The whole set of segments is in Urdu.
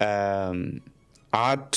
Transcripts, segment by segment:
8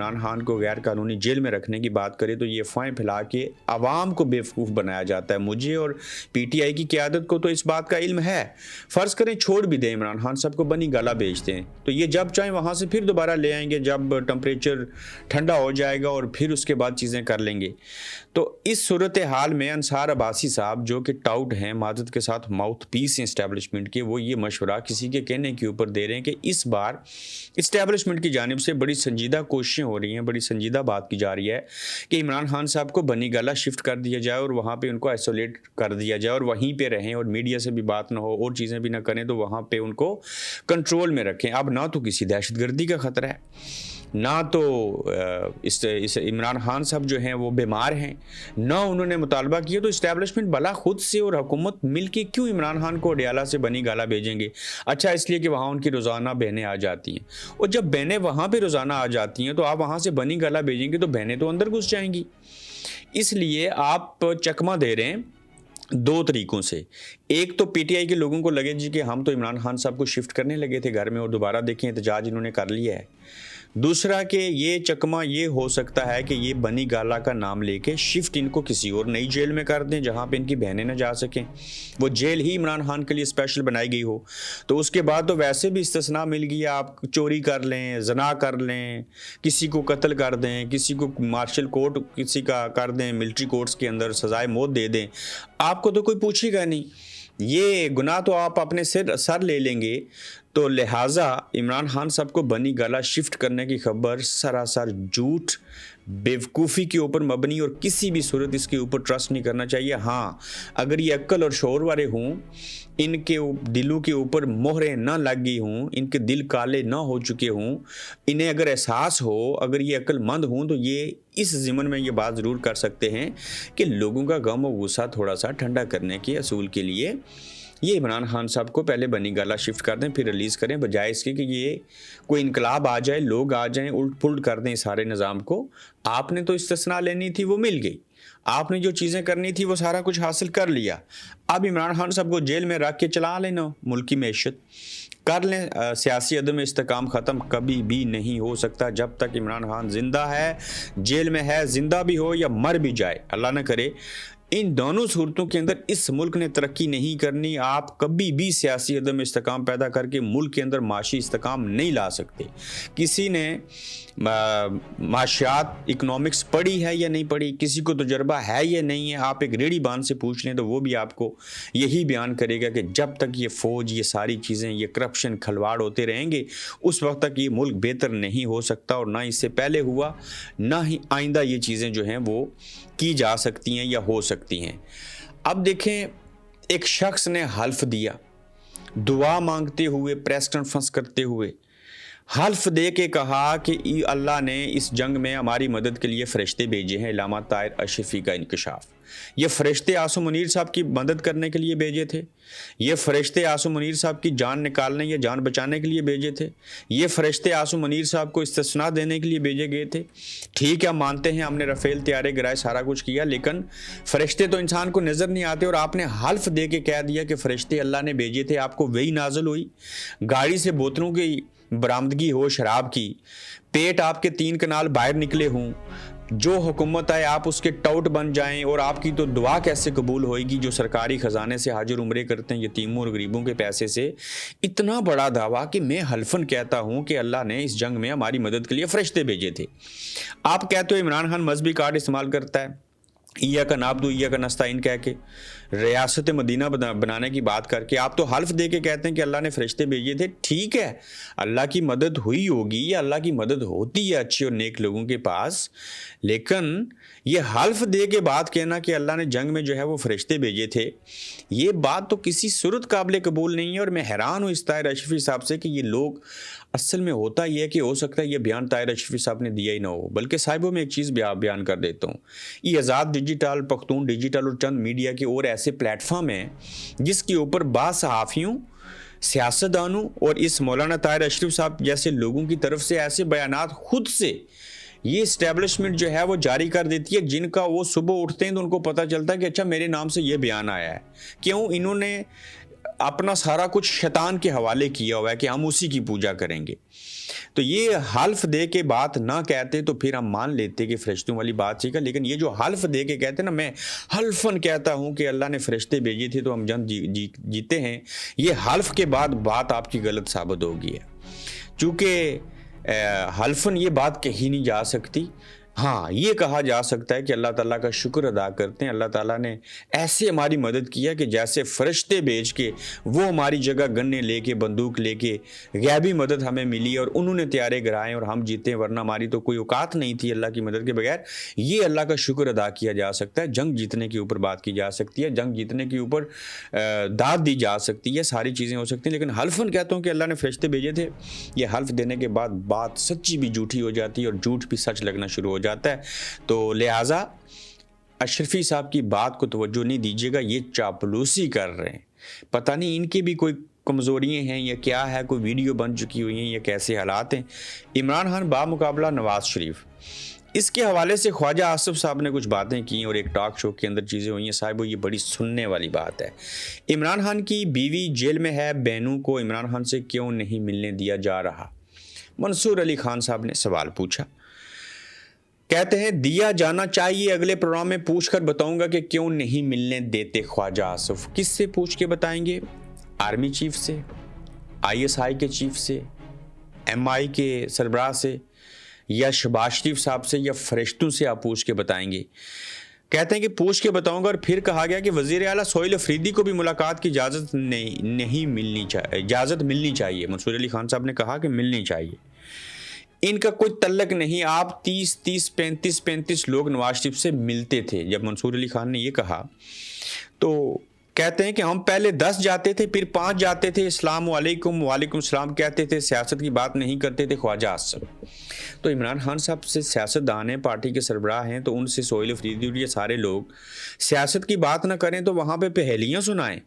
عمران خان کو غیر قانونی جیل میں رکھنے کی بات کرے تو یہ افواہیں پھیلا کے عوام کو بیوقوف بنایا جاتا ہے. مجھے اور پی ٹی آئی کی قیادت کو تو اس بات کا علم ہے. فرض کریں چھوڑ بھی دیں عمران خان صاحب کو, بنی گالا بیچ دیں, تو یہ جب چاہیں وہاں سے پھر دوبارہ لے آئیں گے جب ٹمپریچر ٹھنڈا ہو جائے گا, اور پھر اس کے بعد چیزیں کر لیں گے. تو اس صورتحال میں انصار عباسی صاحب جو کہ ٹاؤٹ ہیں, مادت کے ساتھ ماؤتھ پیس ہیں اسٹیبلشمنٹ کے, وہ یہ مشورہ کسی کے کہنے کے اوپر دے رہے ہیں کہ اس بار اسٹیبلشمنٹ کی جانب سے بڑی سنجیدہ کوششیں ہو رہی ہیں, بڑی سنجیدہ بات کی جا رہی ہے کہ عمران خان صاحب کو بنی گالا شفٹ کر دیا جائے اور وہاں پہ ان کو آئسولیٹ کر دیا جائے اور وہیں پہ رہیں, اور میڈیا سے بھی بات نہ ہو اور چیزیں بھی نہ کریں, تو وہاں پہ ان کو کنٹرول میں رکھیں. اب نہ تو کسی دہشت گردی کا خطرہ ہے, نہ تو اس عمران خان صاحب جو ہیں وہ بیمار ہیں, نہ انہوں نے مطالبہ کیا, تو اسٹیبلشمنٹ بلا خود سے اور حکومت مل کے کیوں عمران خان کو اڈیالہ سے بنی گالا بھیجیں گے؟ اچھا اس لیے کہ وہاں ان کی روزانہ بہنیں آ جاتی ہیں, اور جب بہنیں وہاں پہ روزانہ آ جاتی ہیں تو آپ وہاں سے بنی گالا بھیجیں گے تو بہنیں تو اندر گھس جائیں گی. اس لیے آپ چکمہ دے رہے ہیں دو طریقوں سے. ایک تو پی ٹی آئی کے لوگوں کو لگے جی کہ ہم تو عمران خان صاحب کو شفٹ کرنے لگے تھے گھر میں, اور دوبارہ دیکھیں احتجاج انہوں نے کر لیا ہے. دوسرا کہ یہ چکمہ یہ ہو سکتا ہے کہ یہ بنی گالا کا نام لے کے شفٹ ان کو کسی اور نئی جیل میں کر دیں جہاں پہ ان کی بہنیں نہ جا سکیں. وہ جیل ہی عمران خان کے لیے اسپیشل بنائی گئی ہو, تو اس کے بعد تو ویسے بھی استثناء مل گیا, آپ چوری کر لیں, زنا کر لیں, کسی کو قتل کر دیں, کسی کو مارشل کورٹ کسی کا کر دیں, ملٹری کورٹس کے اندر سزائے موت دے دیں, آپ کو تو کوئی پوچھے گا نہیں. یہ گناہ تو آپ اپنے سر لے لیں گے. تو لہٰذا عمران خان صاحب کو بنی گالا شفٹ کرنے کی خبر سراسر جھوٹ, بیوقوفی کے اوپر مبنی, اور کسی بھی صورت اس کے اوپر ٹرسٹ نہیں کرنا چاہیے. ہاں اگر یہ عقل اور شعور والے ہوں, ان کے دلوں کے اوپر مہریں نہ لگ گئی ہوں, ان کے دل کالے نہ ہو چکے ہوں, انہیں اگر احساس ہو, اگر یہ عقل مند ہوں, تو یہ اس ضمن میں یہ بات ضرور کر سکتے ہیں کہ لوگوں کا غم و غصہ تھوڑا سا ٹھنڈا کرنے کے اصول کے لیے یہ عمران خان صاحب کو پہلے بنی گالا شفٹ کر دیں, پھر ریلیز کریں, بجائے اس کے کہ یہ کوئی انقلاب آ جائے, لوگ آ جائیں, الٹ پلٹ کر دیں سارے نظام کو. آپ نے تو استثناء لینی تھی, وہ مل گئی. آپ نے جو چیزیں کرنی تھی وہ سارا کچھ حاصل کر لیا. اب عمران خان صاحب کو جیل میں رکھ کے چلا لینا ملکی معیشت کر لیں. سیاسی عدم استحکام ختم کبھی بھی نہیں ہو سکتا جب تک عمران خان زندہ ہے, جیل میں ہے, زندہ بھی ہو یا مر بھی جائے, اللہ نہ کرے. ان دونوں صورتوں کے اندر اس ملک نے ترقی نہیں کرنی. آپ کبھی بھی سیاسی عدم استحکام پیدا کر کے ملک کے اندر معاشی استحکام نہیں لا سکتے. کسی نے معاشیات اکنامکس پڑھی ہے یا نہیں پڑھی, کسی کو تجربہ ہے یا نہیں ہے, آپ ایک ریڑھی بان سے پوچھ لیں تو وہ بھی آپ کو یہی بیان کرے گا کہ جب تک یہ فوج, یہ ساری چیزیں, یہ کرپشن, کھلواڑ ہوتے رہیں گے, اس وقت تک یہ ملک بہتر نہیں ہو سکتا, اور نہ اس سے پہلے ہوا, نہ ہی آئندہ یہ چیزیں جو ہیں وہ کی جا سکتی ہیں یا ہو سکتی ہیں. اب دیکھیں, ایک شخص نے حلف دیا, دعا مانگتے ہوئے, پریس کانفرنس کرتے ہوئے حلف دے کے کہا کہ اللہ نے اس جنگ میں ہماری مدد کے لیے فرشتے بھیجے ہیں. علامہ طاہر اشرفی کا انکشاف. یہ فرشتے آصم منیر صاحب کی مدد کرنے کے لیے بھیجے تھے, یہ فرشتے آصم منیر صاحب کی جان نکالنے یا جان بچانے کے لیے بھیجے تھے, یہ فرشتے آصم منیر صاحب کو استثناء دینے کے لیے بھیجے گئے تھے. ٹھیک ہے, ہم مانتے ہیں ہم نے رفیل طیارے گرائے, سارا کچھ کیا, لیکن فرشتے تو انسان کو نظر نہیں آتے, اور آپ نے حلف دے کے کہہ دیا کہ فرشتے اللہ نے بھیجے تھے. آپ کو وہی نازل ہوئی, گاڑی سے بوتلوں کی برآمدگی ہو شراب کی, پیٹ آپ کے 3 کنال باہر نکلے ہوں, جو حکومت آئے آپ اس کے ٹاؤٹ بن جائیں, اور آپ کی تو دعا کیسے قبول ہوئے گی جو سرکاری خزانے سے حاج اور عمرے کرتے ہیں یتیموں اور غریبوں کے پیسے سے. اتنا بڑا دعویٰ کہ میں حلفاً کہتا ہوں کہ اللہ نے اس جنگ میں ہماری مدد کے لیے فرشتے بھیجے تھے. آپ کہتے ہو عمران خان مذہبی کارڈ استعمال کرتا ہے, ایاک نعبد و ایاک نستعین کہہ کے, ریاست مدینہ بنانے کی بات کر کے, آپ تو حلف دے کے کہتے ہیں کہ اللہ نے فرشتے بھیجے تھے. ٹھیک ہے, اللہ کی مدد ہوئی ہوگی یا اللہ کی مدد ہوتی ہے اچھے اور نیک لوگوں کے پاس, لیکن یہ حلف دے کے بات کہنا کہ اللہ نے جنگ میں جو ہے وہ فرشتے بھیجے تھے, یہ بات تو کسی صورت قابل قبول نہیں ہے. اور میں حیران ہوں اس طاہر اشرفی صاحب سے کہ یہ لوگ, اصل میں ہوتا یہ ہے کہ ہو سکتا ہے یہ بیان طاہر اشرفی صاحب نے دیا ہی نہ ہو, بلکہ صاحبوں میں ایک چیز بیان کر دیتا ہوں. یہ آزاد ڈیجیٹل, پختون ڈیجیٹل اور چند میڈیا کے اور ایسے پلیٹ فارم ہیں جس کے اوپر بعض صحافیوں, سیاستدانوں اور اس مولانا طاہر اشرف صاحب جیسے لوگوں کی طرف سے ایسے بیانات خود سے یہ اسٹیبلشمنٹ جو ہے وہ جاری کر دیتی ہے, جن کا وہ صبح اٹھتے ہیں تو ان کو پتہ چلتا ہے کہ اچھا میرے نام سے یہ بیان آیا ہے. کیوں؟ انہوں نے اپنا سارا کچھ شیطان کے حوالے کیا ہوا ہے کہ ہم اسی کی پوجا کریں گے. تو یہ حلف دے کے بات نہ کہتے تو پھر ہم مان لیتے کہ فرشتوں والی بات ٹھیک ہے، لیکن یہ جو حلف دے کے کہتے ہیں نا، میں حلفاً کہتا ہوں کہ اللہ نے فرشتے بھیجے تھے تو ہم جنگ جیتے ہیں، یہ حلف کے بعد بات آپ کی غلط ثابت ہوگی ہے، چونکہ حلفاً یہ بات کہی نہیں جا سکتی. ہاں یہ کہا جا سکتا ہے کہ اللہ تعالیٰ کا شکر ادا کرتے ہیں، اللہ تعالیٰ نے ایسے ہماری مدد کیا کہ جیسے فرشتے بھیج کے وہ ہماری جگہ گنے لے کے بندوق لے کے غیبی مدد ہمیں ملی اور انہوں نے طیارے گرائے اور ہم جیتے، ورنہ ہماری تو کوئی اوقات نہیں تھی اللہ کی مدد کے بغیر. یہ اللہ کا شکر ادا کیا جا سکتا ہے. جنگ جیتنے کے اوپر بات کی جا سکتی ہے، جنگ جیتنے کے اوپر داد دی جا سکتی ہے، ساری چیزیں ہو سکتی ہیں، لیکن حلفاً کہتا ہوں کہ اللہ نے فرشتے بھیجے تھے، یہ حلف دینے کے بعد بات سچی بھی جھوٹی ہو جاتی ہے اور جھوٹ بھی سچ لگنا شروع ہو جاتا ہے. تو لہٰذا اشرفی صاحب کی بات کو توجہ نہیں دیجیے گا، یہ چاپلوسی کر رہے ہیں. پتہ نہیں ان کی بھی کوئی کمزوریاں ہیں یا کیا ہے، کوئی ویڈیو بن چکی ہوئی ہیں یا کیسے حالات ہیں. عمران خان بامقابلہ نواز شریف، اس کے حوالے سے خواجہ آصف صاحب نے کچھ باتیں کی اور ایک ٹاک شو کے اندر چیزیں ہوئی ہیں. صاحب یہ بڑی سننے والی بات ہے. عمران خان کی بیوی جیل میں ہے، بہنوں کو عمران خان سے کیوں نہیں ملنے دیا جا رہا؟ منصور علی خان صاحب نے سوال پوچھا. کہتے ہیں دیا جانا چاہیے، اگلے پروگرام میں پوچھ کر بتاؤں گا کہ کیوں نہیں ملنے دیتے خواجہ آصف. کس سے پوچھ کے بتائیں گے؟ آرمی چیف سے، ISI کے چیف سے، MI کے سربراہ سے، یا شہباز شریف صاحب سے، یا فرشتوں سے آپ پوچھ کے بتائیں گے؟ کہتے ہیں کہ پوچھ کے بتاؤں گا. اور پھر کہا گیا کہ وزیر اعلیٰ سہیل افریدی کو بھی ملاقات کی اجازت اجازت ملنی چاہیے. منصور علی خان صاحب نے کہا کہ ملنی چاہیے. ان کا کوئی تعلق نہیں. آپ 35 لوگ نواز شریف سے ملتے تھے. جب منصور علی خان نے یہ کہا تو کہتے ہیں کہ ہم پہلے 10 جاتے تھے، پھر 5 جاتے تھے، السلام علیکم وعلیکم السلام کہتے تھے، سیاست کی بات نہیں کرتے تھے خواجہ آصف. تو عمران خان صاحب سے سیاست دان ہیں، پارٹی کے سربراہ ہیں، تو ان سے سہیل افریدی اور یہ سارے لوگ سیاست کی بات نہ کریں تو وہاں پہ پہیلیاں سنائیں.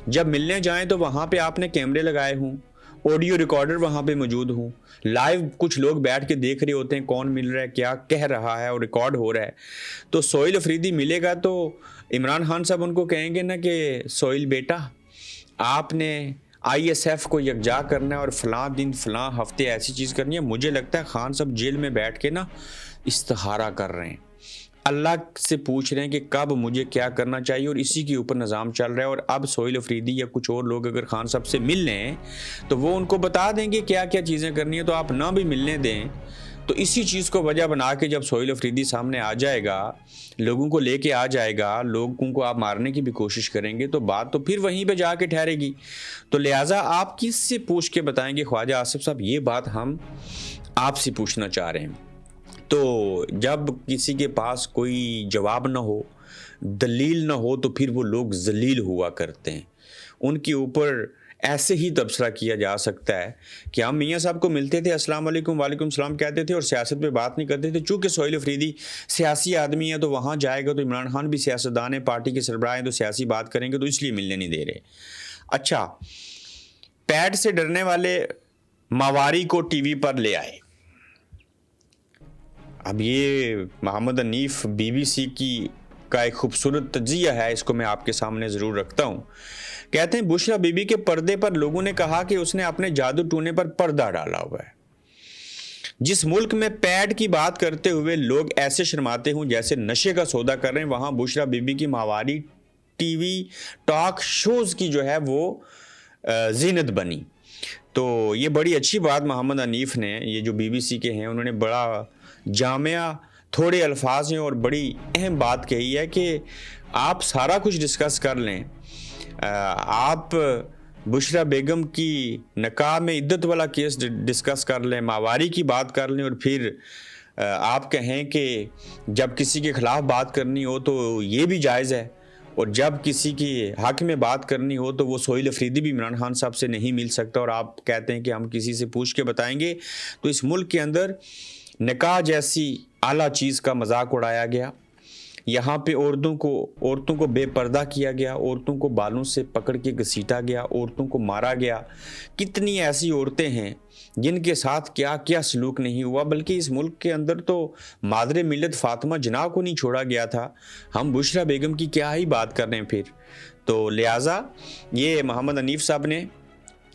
جب ملنے جائیں تو وہاں پہ آپ نے کیمرے لگائے ہوں، آڈیو ریکارڈر وہاں پہ موجود ہوں، لائیو کچھ لوگ بیٹھ کے دیکھ رہے ہوتے ہیں کون مل رہا ہے، کیا کہہ رہا ہے اور ریکارڈ ہو رہا ہے. تو سہیل افریدی ملے گا تو عمران خان صاحب ان کو کہیں گے نا کہ سہیل بیٹا آپ نے ISF کو یکجا کرنا ہے اور فلاں دن فلاں ہفتے ایسی چیز کرنی ہے. مجھے لگتا ہے خان صاحب جیل میں بیٹھ کے نا استخارہ کر رہے ہیں، اللہ سے پوچھ رہے ہیں کہ کب مجھے کیا کرنا چاہیے، اور اسی کے اوپر نظام چل رہا ہے. اور اب سہیل افریدی یا کچھ اور لوگ اگر خان صاحب سے مل لیں تو وہ ان کو بتا دیں گے کیا کیا چیزیں کرنی ہے. تو آپ نہ بھی ملنے دیں تو اسی چیز کو وجہ بنا کے جب سہیل افریدی سامنے آ جائے گا، لوگوں کو لے کے آ جائے گا، لوگوں کو آپ مارنے کی بھی کوشش کریں گے تو بات تو پھر وہیں پہ جا کے ٹھہرے گی. تو لہٰذا آپ کس سے پوچھ کے بتائیں گے خواجہ آصف صاحب؟ یہ بات ہم آپ سے پوچھنا چاہ رہے ہیں. تو جب کسی کے پاس کوئی جواب نہ ہو، دلیل نہ ہو، تو پھر وہ لوگ ذلیل ہوا کرتے ہیں. ان کے اوپر ایسے ہی تبصرہ کیا جا سکتا ہے کہ ہم میاں صاحب کو ملتے تھے، السلام علیکم وعلیکم السلام کہتے تھے اور سیاست پہ بات نہیں کرتے تھے. چونکہ سہیل افریدی سیاسی آدمی ہے تو وہاں جائے گا، تو عمران خان بھی سیاستدان ہے، پارٹی کے سربراہ ہیں، تو سیاسی بات کریں گے، تو اس لیے ملنے نہیں دے رہے. اچھا، پیڈ سے ڈرنے والے ماواری کو ٹی وی پر لے آئے. اب یہ محمد حنیف BBC کی کا ایک خوبصورت تجزیہ ہے، اس کو میں آپ کے سامنے ضرور رکھتا ہوں. کہتے ہیں بشرا بی بی کے پردے پر لوگوں نے کہا کہ اس نے اپنے جادو ٹونے پر پردہ ڈالا ہوا ہے. جس ملک میں پیڈ کی بات کرتے ہوئے لوگ ایسے شرماتے ہوں جیسے نشے کا سودا کر رہے ہیں، وہاں بشرا بی بی کی ماہواری ٹی وی ٹاک شوز کی جو ہے وہ زینت بنی. تو یہ بڑی اچھی بات محمد حنیف نے، یہ جو BBC کے ہیں، انہوں نے بڑا جامعہ تھوڑے الفاظ ہیں اور بڑی اہم بات کہی ہے کہ آپ سارا کچھ ڈسکس کر لیں. آپ بشرا بیگم کی نکاح میں عدت والا کیس ڈسکس کر لیں، ماہواری کی بات کر لیں، اور پھر آپ کہیں کہ جب کسی کے خلاف بات کرنی ہو تو یہ بھی جائز ہے، اور جب کسی کی حق میں بات کرنی ہو تو وہ سہیل افریدی بھی عمران خان صاحب سے نہیں مل سکتا، اور آپ کہتے ہیں کہ ہم کسی سے پوچھ کے بتائیں گے. تو اس ملک کے اندر نکاح جیسی اعلیٰ چیز کا مذاق اڑایا گیا. یہاں پہ عورتوں کو بے پردہ کیا گیا، عورتوں کو بالوں سے پکڑ کے گھسیٹا گیا، عورتوں کو مارا گیا. کتنی ایسی عورتیں ہیں جن کے ساتھ کیا کیا سلوک نہیں ہوا، بلکہ اس ملک کے اندر تو مادر ملت فاطمہ جناح کو نہیں چھوڑا گیا تھا. ہم بشرا بیگم کی کیا ہی بات کر رہے ہیں پھر. تو لہٰذا یہ محمد حنیف صاحب نے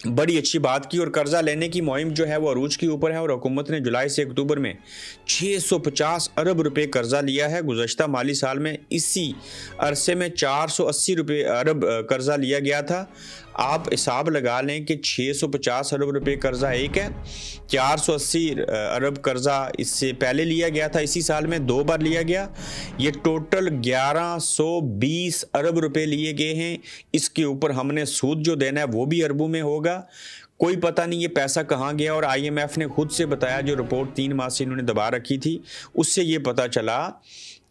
بڑی اچھی بات کی اور قرضہ لینے کی مہم جو ہے وہ عروج کے اوپر ہے اور حکومت نے جولائی سے اکتوبر میں 650 ارب روپے قرضہ لیا ہے۔ گزشتہ مالی سال میں اسی عرصے میں 480 ارب قرضہ لیا گیا تھا۔ آپ حساب لگا لیں کہ 650 ارب روپے قرضہ ایک ہے، 480 ارب قرضہ اس سے پہلے لیا گیا تھا، اسی سال میں 2 بار لیا گیا، یہ ٹوٹل 1120 ارب روپے لیے گئے ہیں۔ اس کے اوپر ہم نے سود جو دینا ہے وہ بھی اربوں میں ہوگا۔ کوئی پتہ نہیں یہ پیسہ کہاں گیا، اور آئی ایم ایف نے خود سے بتایا، جو رپورٹ 3 ماہ سے انہوں نے دبا رکھی تھی، اس سے یہ پتہ چلا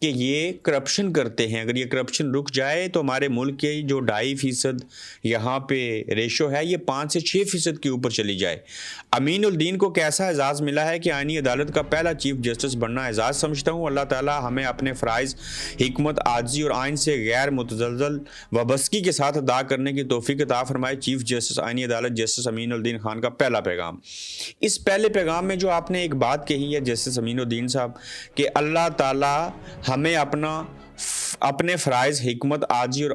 کہ یہ کرپشن کرتے ہیں۔ اگر یہ کرپشن رک جائے تو ہمارے ملک کے جو 2.5% یہاں پہ ریشو ہے، یہ 5 سے 6% کے اوپر چلی جائے۔ امین الدین کو کیسا اعزاز ملا ہے کہ آئینی عدالت کا پہلا چیف جسٹس بننا اعزاز سمجھتا ہوں۔ اللہ تعالیٰ ہمیں اپنے فرائض حکمت، عاجزی اور آئین سے غیر متزلزل وابستگی کے ساتھ ادا کرنے کی توفیق عطا فرمائے۔ چیف جسٹس آئینی عدالت جسٹس امین الدین خان کا پہلا پیغام۔ اس پہلے پیغام میں جو آپ نے ایک بات کہی ہے جسٹس امین الدین صاحب، کہ اللہ تعالیٰ ہمیں اپنے فرائض حکمت، عاجزی اور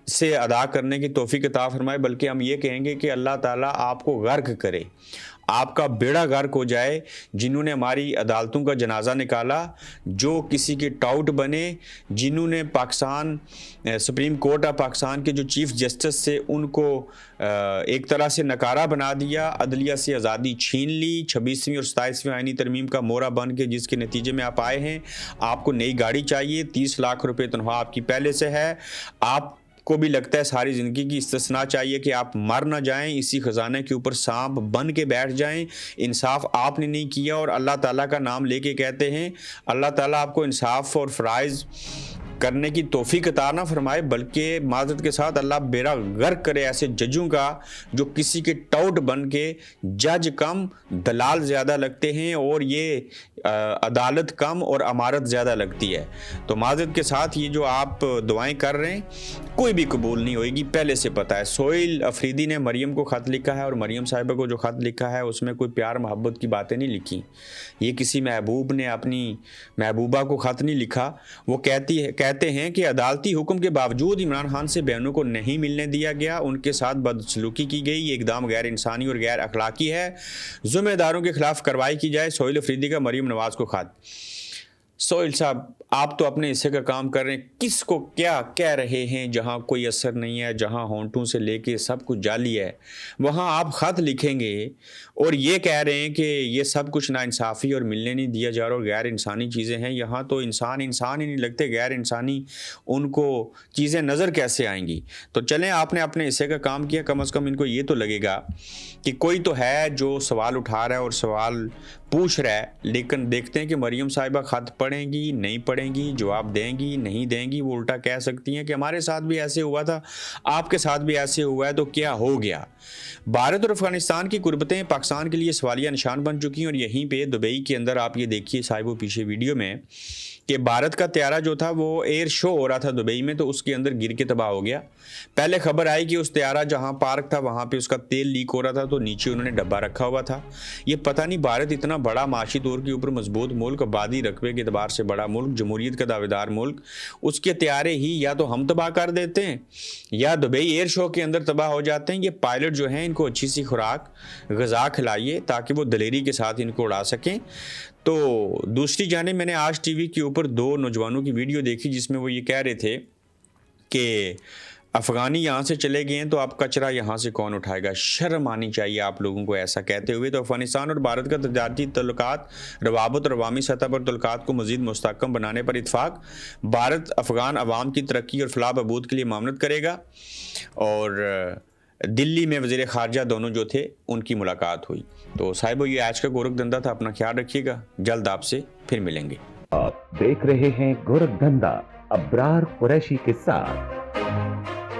سے ادا کرنے کی توفیق عطا فرمائے، بلکہ ہم یہ کہیں گے کہ اللہ تعالیٰ آپ کو غرق کرے، آپ کا بیڑا غرق ہو جائے۔ جنہوں نے ہماری عدالتوں کا جنازہ نکالا، جو کسی کے ٹاؤٹ بنے، جنہوں نے Pakistan supreme court of Pakistan کے جو چیف جسٹس سے ان کو ایک طرح سے نکارہ بنا دیا، عدلیہ سے آزادی چھین لی، 26ویں اور 27ویں آئینی ترمیم کا مورا بن کے، جس کے نتیجے میں آپ آئے ہیں۔ آپ کو نئی گاڑی چاہیے، 30 لاکھ روپے تنخواہ آپ کی پہلے سے ہے، آپ کو بھی لگتا ہے ساری زندگی کی استثناء چاہیے کہ آپ مر نہ جائیں، اسی خزانے کے اوپر سانپ بن کے بیٹھ جائیں۔ انصاف آپ نے نہیں کیا اور اللہ تعالیٰ کا نام لے کے کہتے ہیں اللہ تعالیٰ آپ کو انصاف اور فرائض کرنے کی توفیق عطا نہ فرمائے، بلکہ معذرت کے ساتھ اللہ بیڑا غرق کرے ایسے ججوں کا جو کسی کے ٹاؤٹ بن کے، جج کم دلال زیادہ لگتے ہیں، اور یہ عدالت کم اور امارت زیادہ لگتی ہے۔ تو معذرت کے ساتھ یہ جو آپ دعائیں کر رہے ہیں کوئی بھی قبول نہیں ہوئے گی، پہلے سے پتہ ہے۔ سہیل افریدی نے مریم کو خط لکھا ہے، اور مریم صاحبہ کو جو خط لکھا ہے اس میں کوئی پیار محبت کی باتیں نہیں لکھی۔ یہ کسی محبوب نے اپنی محبوبہ کو خط نہیں لکھا۔ وہ کہتے ہیں کہ عدالتی حکم کے باوجود عمران خان سے بہنوں کو نہیں ملنے دیا گیا، ان کے ساتھ بدسلوکی کی گئی، یہ اقدام غیر انسانی اور غیر اخلاقی ہے، ذمہ داروں کے خلاف کارروائی کی جائے۔ سہیل افریدی کا مریم نواز کو خط۔ سہیل صاحب، آپ تو اپنے حصے کا کام کر رہے ہیں، کس کو کیا کہہ رہے ہیں؟ جہاں کوئی اثر نہیں ہے، جہاں ہونٹوں سے لے کے سب کچھ جعلی ہے، وہاں آپ خط لکھیں گے اور یہ کہہ رہے ہیں کہ یہ سب کچھ ناانصافی اور ملنے نہیں دیا جا رہا اور غیر انسانی چیزیں ہیں۔ یہاں تو انسان ہی نہیں لگتے، غیر انسانی ان کو چیزیں نظر کیسے آئیں گی؟ تو چلیں، آپ نے اپنے حصے کا کام کیا، کم از کم ان کو یہ تو لگے گا کہ کوئی تو ہے جو سوال اٹھا رہا ہے اور سوال پوچھ رہا ہے۔ لیکن دیکھتے ہیں کہ مریم صاحبہ خط پڑھیں گی نہیں پڑھیں گی، جواب دیں گی نہیں دیں گی۔ وہ الٹا کہہ سکتی ہیں کہ ہمارے ساتھ بھی ایسے ہوا تھا، آپ کے ساتھ بھی ایسے ہوا ہے، تو کیا ہو گیا؟ بھارت اور افغانستان کی قربتیں پاکستان کے لیے سوالیہ نشان بن چکی ہیں، اور یہیں پہ دبئی کے اندر آپ یہ دیکھیے صاحبو پیچھے ویڈیو میں کہ بھارت کا طیارہ جو تھا وہ ایئر شو ہو رہا تھا دبئی میں، تو اس کے اندر گر کے تباہ ہو گیا۔ پہلے خبر آئی کہ اس طیارہ جہاں پارک تھا وہاں پہ اس کا تیل لیک ہو رہا تھا، تو نیچے انہوں نے ڈبہ رکھا ہوا تھا۔ یہ پتہ نہیں، بھارت اتنا بڑا معاشی طور کے اوپر مضبوط ملک، آبادی رقبے کے اعتبار سے بڑا ملک، جمہوریت کا دعویدار ملک، اس کے طیارے ہی یا تو ہم تباہ کر دیتے ہیں یا دبئی ایئر شو کے اندر تباہ ہو جاتے ہیں۔ یہ پائلٹ جو ہیں ان کو اچھی سی خوراک غذا کھلائیے تاکہ وہ دلیری کے ساتھ ان کو اڑا سکیں۔ تو دوسری جانب میں نے آج ٹی وی کے اوپر 2 نوجوانوں کی ویڈیو دیکھی جس میں وہ یہ کہہ رہے تھے کہ افغانی یہاں سے چلے گئے ہیں تو اب کچرا یہاں سے کون اٹھائے گا؟ شرم آنی چاہیے آپ لوگوں کو ایسا کہتے ہوئے۔ تو افغانستان اور بھارت کا تجارتی تعلقات، روابط اور عوامی سطح پر تعلقات کو مزید مستحکم بنانے پر اتفاق۔ بھارت افغان عوام کی ترقی اور فلاح بہبود کے لیے معاونت کرے گا۔ اور دلی میں وزیر خارجہ دونوں جو تھے ان کی ملاقات ہوئی۔ تو صاحبو، یہ آج کا گورکھ دھندا تھا، اپنا خیال رکھیے گا، جلد آپ سے پھر ملیں گے۔ آپ دیکھ رہے ہیں گورکھ دھندا ابرار قریشی کے ساتھ۔